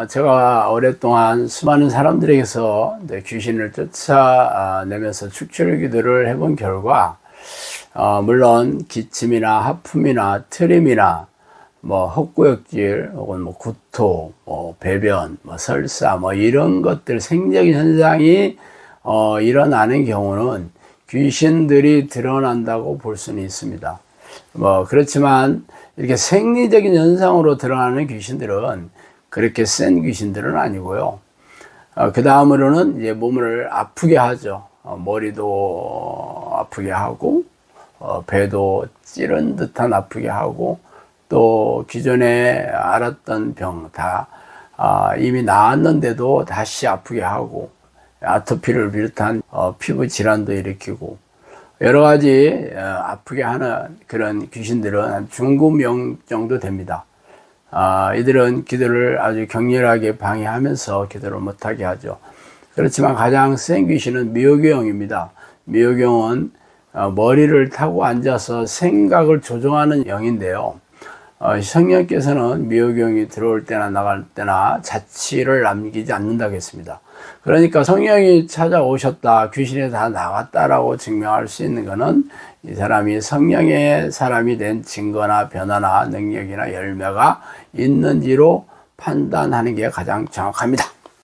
제가 오랫동안 수많은 사람들에게서 귀신을 쫓아내면서 축출 기도를 해본 결과, 물론 기침이나 하품이나 트림이나 헛구역질 혹은 구토, 배변, 설사 이런 것들 생적인 현상이 일어나는 경우는 귀신들이 드러난다고 볼 수는 있습니다. 그렇지만 이렇게 생리적인 현상으로 드러나는 귀신들은 그렇게 센 귀신들은 아니고요. 그 다음으로는 이제 몸을 아프게 하죠. 머리도 아프게 하고, 배도 찌른 듯한 아프게 하고, 또 기존에 앓았던 병 다 이미 나았는데도 다시 아프게 하고, 아토피를 비롯한 피부 질환도 일으키고, 여러 가지 아프게 하는 그런 귀신들은 한 중금형 정도 됩니다. 이들은 기도를 아주 격렬하게 방해하면서 기도를 못하게 하죠. 그렇지만 가장 센 귀신은 미호교형입니다. 미호교형은 머리를 타고 앉아서 생각을 조종하는 영인데요. 성령께서는 미호교형이 들어올 때나 나갈 때나 자취를 남기지 않는다고 했습니다. 그러니까 성령이 찾아오셨다, 귀신이 다 나갔다라고 증명할 수 있는 것은 이 사람이 성령의 사람이 된 증거나 변화나 능력이나 열매가 있는지로 판단하는 게 가장 정확합니다.